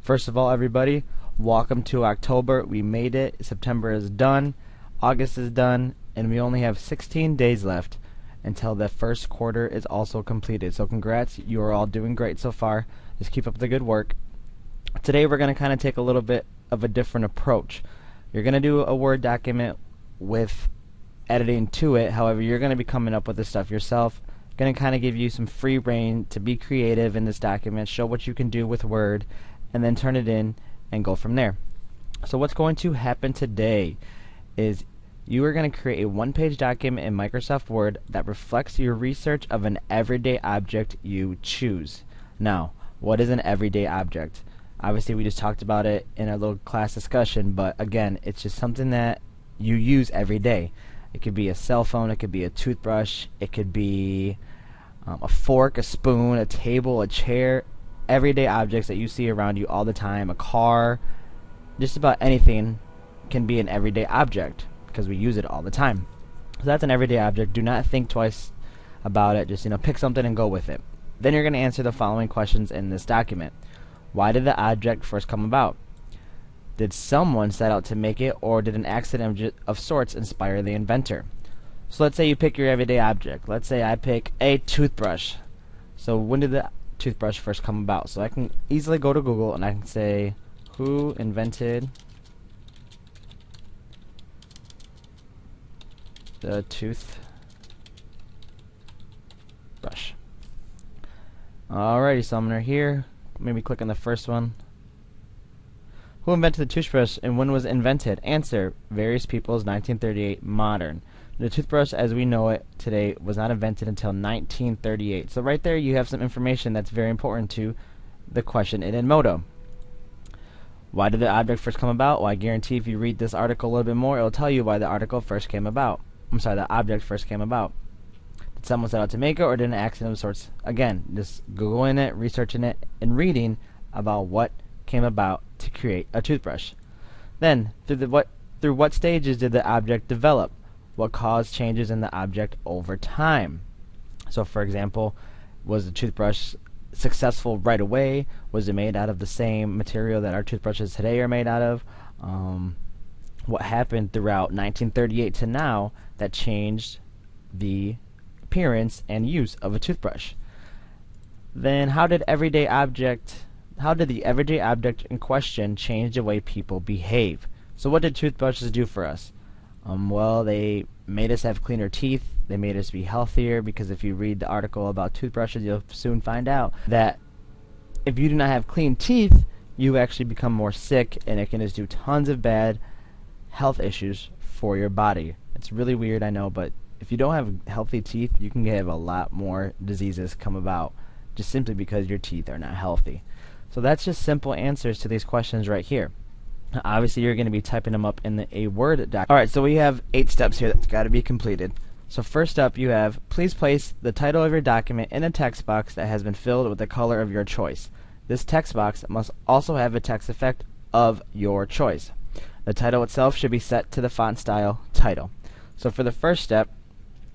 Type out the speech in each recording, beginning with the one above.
First of all, everybody, welcome to October. We made it. September is done. August is done. And we only have 16 days left until the first quarter is also completed. So congrats. You are all doing great so far. Just keep up the good work. Today we're going to kind of take a little bit of a different approach. You're going to do a Word document with editing to it. However, you're going to be coming up with this stuff yourself. Going to kind of give you some free reign to be creative in this document, show what you can do with Word, and then turn it in and go from there. So what's going to happen today is you are going to create a one-page document in Microsoft Word that reflects your research of an everyday object you choose. Now, what is an everyday object? Obviously, we just talked about it in a little class discussion, but again, it's just something that you use every day. It could be a cell phone, it could be a toothbrush, it could be a fork, a spoon, a table, a chair. Everyday objects that you see around you all the time, a car, just about anything can be an everyday object because we use it all the time. So that's an everyday object. Do not think twice about it. Just pick something and go with it. Then you're going to answer the following questions in this document. Why did the object first come about? Did someone set out to make it, or did an accident of sorts inspire the inventor? So let's say you pick your everyday object. Let's say I pick a toothbrush. So when did the toothbrush first come about? So I can easily go to Google and I can say, who invented the toothbrush? Alrighty, so I'm here. Maybe click on the first one. Who invented the toothbrush and when was it invented? Answer: various peoples, 1938, modern. The toothbrush as we know it today was not invented until 1938. So right there you have some information that's very important to the question in Edmodo. Why did the object first come about? Well, I guarantee if you read this article a little bit more, it'll tell you why the article first came about. The object first came about. Did someone set out to make it, or did an accident of sorts? Again, just Googling it, researching it, and reading about what came about to create a toothbrush. Then, through what stages did the object develop? What caused changes in the object over time? So, for example, was the toothbrush successful right away? Was it made out of the same material that our toothbrushes today are made out of? What happened throughout 1938 to now that changed the appearance and use of a toothbrush? Then, how did the everyday object in question change the way people behave? So what did toothbrushes do for us? Well, they made us have cleaner teeth. They made us be healthier, because if you read the article about toothbrushes, you'll soon find out that if you do not have clean teeth, you actually become more sick, and it can just do tons of bad health issues for your body. It's really weird, I know, but if you don't have healthy teeth, you can have a lot more diseases come about just simply because your teeth are not healthy. So that's just simple answers to these questions right here. Obviously, you're going to be typing them up in a Word document. Alright, so we have 8 steps here that's got to be completed. So first up, you have, please place the title of your document in a text box that has been filled with the color of your choice. This text box must also have a text effect of your choice. The title itself should be set to the font style title. So for the first step,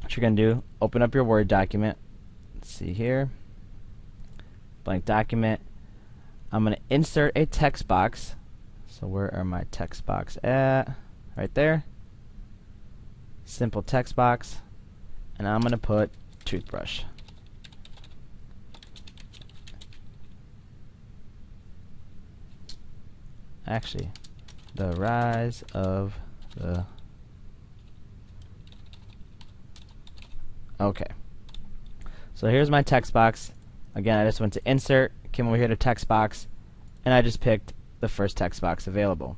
what you're going to do, open up your Word document. Let's see here. Blank document. I'm going to insert a text box. So where are my text box at? Right there. Simple text box. And I'm going to put toothbrush. Actually, the rise of the... Okay. So here's my text box. Again, I just went to insert, came over here to text box, and I just picked the first text box available.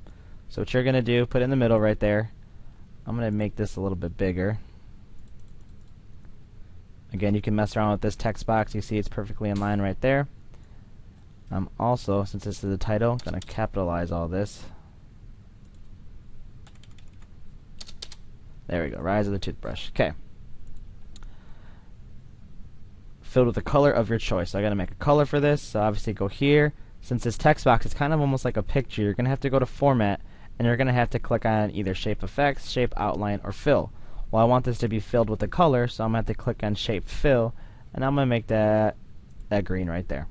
So what you're going to do, put it in the middle right there. I'm going to make this a little bit bigger. Again, you can mess around with this text box. You see it's perfectly in line right there. I'm also, since this is the title, going to capitalize all this. There we go, Rise of the Toothbrush. Okay. Filled with the color of your choice. So I got to make a color for this. So obviously go here. Since this text box is kind of almost like a picture, you're going to have to go to Format, and you're going to have to click on either Shape Effects, Shape Outline, or Fill. Well, I want this to be filled with the color, so I'm going to have to click on Shape Fill, and I'm going to make that green right there.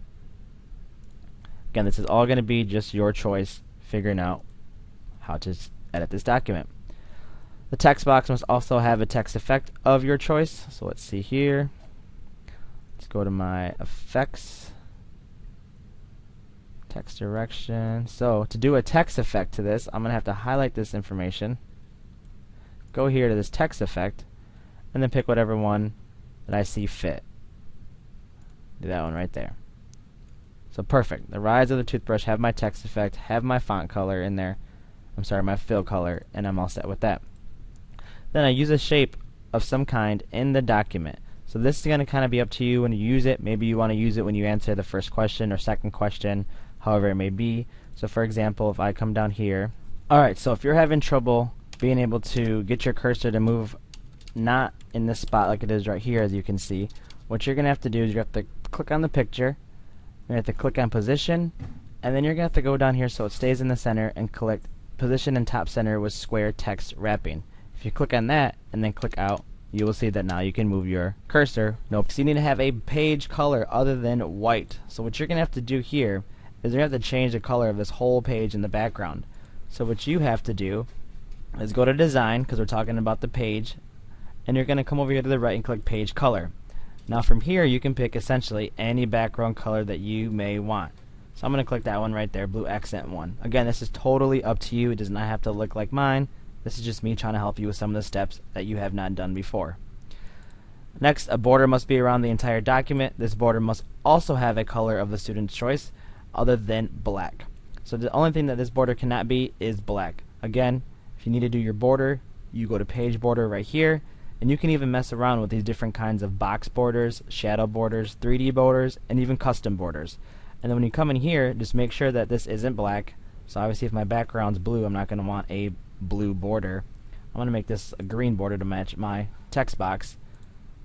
Again, this is all going to be just your choice figuring out how to edit this document. The text box must also have a text effect of your choice. So let's see here. Let's go to my effects, text direction. So to do a text effect to this, I'm going to have to highlight this information, go here to this text effect, and then pick whatever one that I see fit. Do that one right there. So perfect. The rise of the toothbrush have my text effect, have my font color in there. I'm sorry, my fill color, and I'm all set with that. Then I use a shape of some kind in the document. So this is going to kind of be up to you when you use it. Maybe you want to use it when you answer the first question or second question, however it may be. So for example, if I come down here. Alright, so if you're having trouble being able to get your cursor to move not in this spot like it is right here, as you can see, what you're going to have to do is you have to click on the picture, you have to click on position, and then you're going to have to go down here so it stays in the center and click position in top center with square text wrapping. If you click on that and then click out, you will see that now you can move your cursor. Nope. So you need to have a page color other than white. So what you're going to have to do here is you have to change the color of this whole page in the background. So what you have to do is go to design, because we're talking about the page, and you're going to come over here to the right and click page color. Now from here you can pick essentially any background color that you may want. So I'm going to click that one right there, blue accent one. Again, this is totally up to you. It does not have to look like mine. This is just me trying to help you with some of the steps that you have not done before. Next, a border must be around the entire document. This border must also have a color of the student's choice other than black. So the only thing that this border cannot be is black. Again, if you need to do your border, you go to page border right here, and you can even mess around with these different kinds of box borders, shadow borders, 3D borders, and even custom borders. And then when you come in here, just make sure that this isn't black. So obviously if my background's blue, I'm not going to want a blue border. I'm going to make this a green border to match my text box.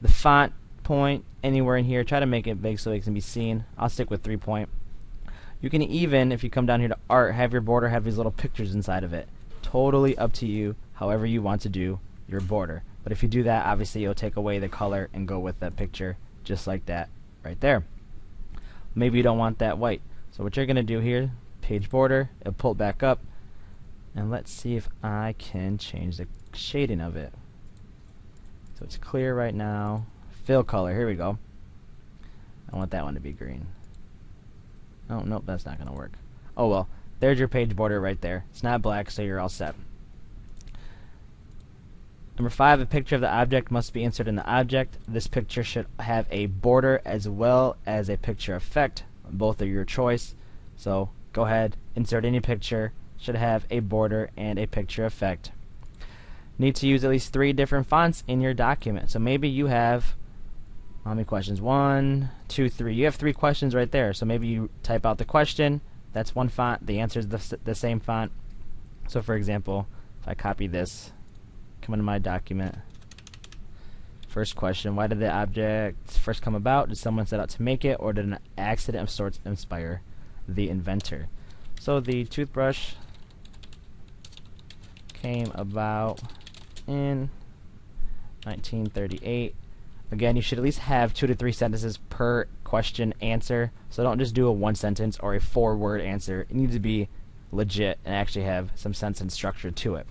The font point anywhere in here, try to make it big so it can be seen. I'll stick with 3 point. You can even, if you come down here to art, have your border have these little pictures inside of it. Totally up to you, however you want to do your border. But if you do that, obviously you'll take away the color and go with that picture just like that right there. Maybe you don't want that white. So what you're going to do here, page border, it'll pull it back up. And let's see if I can change the shading of it. So it's clear right now. Fill color, here we go. I want that one to be green. Oh, nope, that's not going to work. Oh well, there's your page border right there. It's not black, so you're all set. Number 5, a picture of the object must be inserted in the object. This picture should have a border as well as a picture effect. Both are your choice. So go ahead, insert any picture. Should have a border and a picture effect. Need to use at least 3 different fonts in your document. So maybe you have, how many questions? 1, 2, 3. You have 3 questions right there. So maybe you type out the question. That's one font. The answer is the same font. So for example, if I copy this, come into my document. First question, why did the object first come about? Did someone set out to make it, or did an accident of sorts inspire the inventor? So the toothbrush came about in 1938. Again, you should at least have 2 to 3 sentences per question answer. So don't just do a 1 sentence or a 4-word answer. It needs to be legit and actually have some sense and structure to it.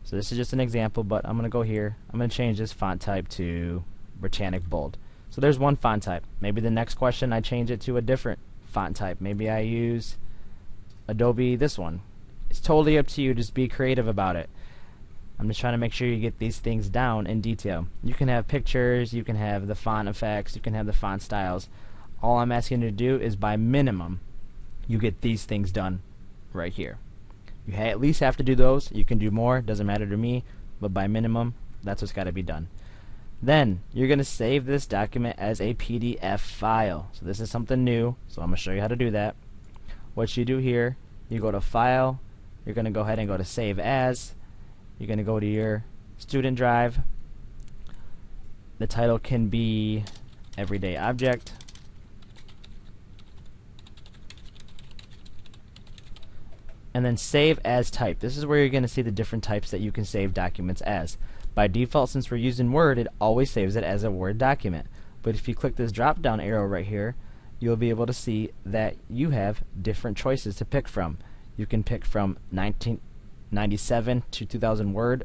So this is just an example, but I'm going to go here. I'm going to change this font type to Britannic Bold. So there's one font type. Maybe the next question I change it to a different font type. Maybe I use Adobe this one. It's totally up to you. Just be creative about it. I'm just trying to make sure you get these things down in detail. You can have pictures, you can have the font effects, you can have the font styles. All I'm asking you to do is by minimum, you get these things done right here. You at least have to do those. You can do more, doesn't matter to me, but by minimum, that's what's got to be done. Then you're going to save this document as a PDF file. So this is something new, so I'm going to show you how to do that. What you do here, you go to File, you're going to go ahead and go to Save As. You're going to go to your student drive. The title can be Everyday Object. And then Save As Type. This is where you're going to see the different types that you can save documents as. By default, since we're using Word, it always saves it as a Word document. But if you click this drop down arrow right here, you'll be able to see that you have different choices to pick from. You can pick from 1997 to 2000 Word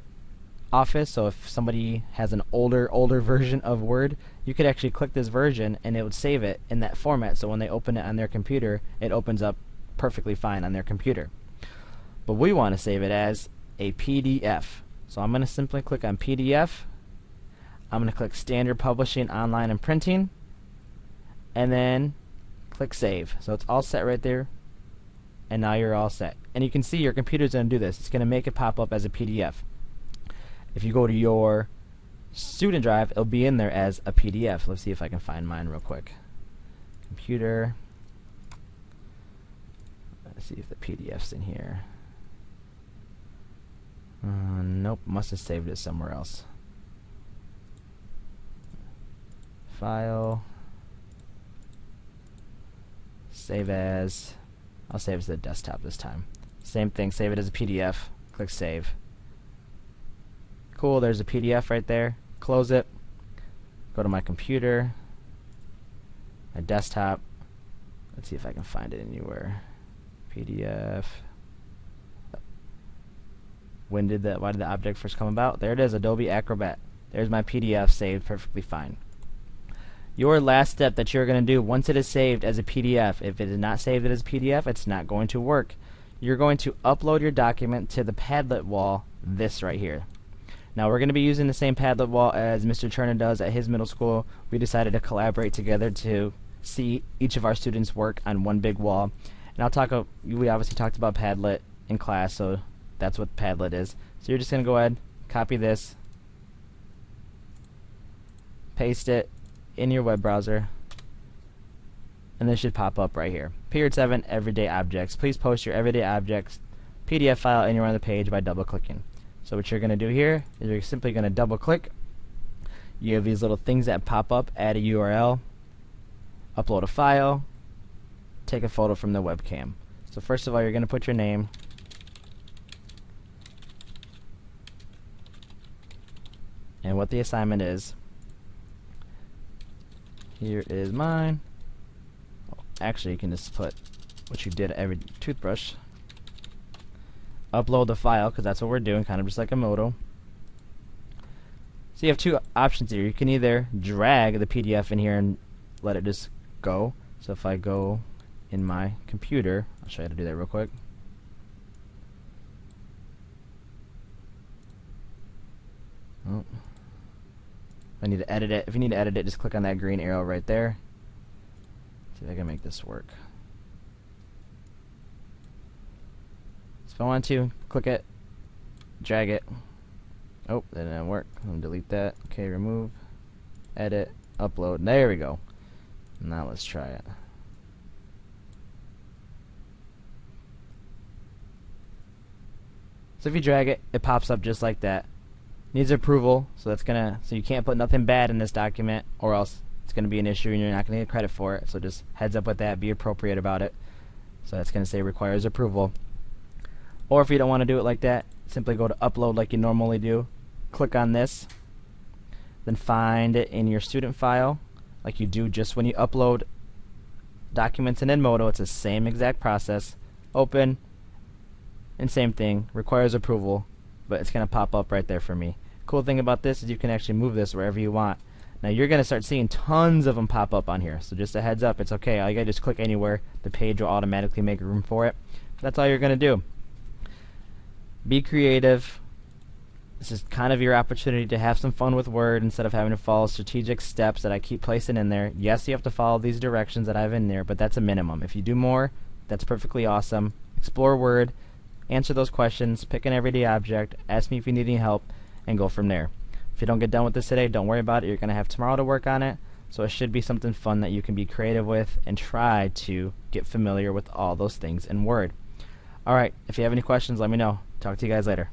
Office, so if somebody has an older version of Word, you could actually click this version and it would save it in that format, so when they open it on their computer, it opens up perfectly fine on their computer. But we want to save it as a PDF. So I'm going to simply click on PDF. I'm going to click Standard Publishing, Online, and Printing, and then click Save. So it's all set right there, and now you're all set. And you can see your computer's going to do this. It's going to make it pop up as a PDF. If you go to your student drive, it'll be in there as a PDF. Let's see if I can find mine real quick. Computer. Let's see if the PDF's in here. Nope, must have saved it somewhere else. File. Save as. I'll save it to the desktop this time. Same thing, save it as a PDF. Click Save. Cool, there's a PDF right there. Close it. Go to my computer. My desktop. Let's see if I can find it anywhere. PDF. Why did the object first come about? There it is, Adobe Acrobat. There's my PDF saved perfectly fine. Your last step that you're going to do once it is saved as a PDF, if it is not saved as a PDF, it's not going to work. You're going to upload your document to the Padlet wall, this right here. Now we're going to be using the same Padlet wall as Mr. Turner does at his middle school. We decided to collaborate together to see each of our students work on one big wall. And we obviously talked about Padlet in class, so that's what Padlet is. So you're just going to go ahead, copy this, paste it in your web browser, and this should pop up right here. Period 7, Everyday Objects. Please post your Everyday Objects PDF file anywhere on the page by double-clicking. So what you're going to do here is you're simply going to double-click. You have these little things that pop up, add a URL, upload a file, take a photo from the webcam. So first of all, you're going to put your name, and what the assignment is. Here is mine. Actually, you can just put what you did at every toothbrush. Upload the file, because that's what we're doing, kind of just like a Moto. So you have two options here. You can either drag the PDF in here and let it just go. So if I go in my computer, I'll show you how to do that real quick. Oh. I need to edit it. If you need to edit it, just click on that green arrow right there. See if I can make this work. So if I want to, click it, drag it. Oh, that didn't work. I'm going to delete that. Okay, remove, edit, upload. There we go. Now let's try it. So if you drag it, it pops up just like that. Needs approval, so you can't put nothing bad in this document, or else it's gonna be an issue and you're not gonna get credit for it. So just heads up with that, be appropriate about it. So that's gonna say requires approval. Or if you don't want to do it like that, simply go to upload like you normally do. Click on this, then find it in your student file, like you do just when you upload documents in Edmodo. It's the same exact process. Open, and same thing, requires approval, but it's gonna pop up right there for me. Cool thing about this is you can actually move this wherever you want. Now you're gonna start seeing tons of them pop up on here, so just a heads up, it's okay. All you gotta just click anywhere, the page will automatically make room for it. That's all you're gonna do. Be creative. This is kind of your opportunity to have some fun with Word instead of having to follow strategic steps that I keep placing in there. Yes, you have to follow these directions that I have in there, but that's a minimum. If you do more, that's perfectly awesome. Explore Word, answer those questions, pick an everyday object, ask me if you need any help, and go from there. If you don't get done with this today, don't worry about it. You're going to have tomorrow to work on it, so it should be something fun that you can be creative with and try to get familiar with all those things in Word. Alright, if you have any questions, let me know. Talk to you guys later.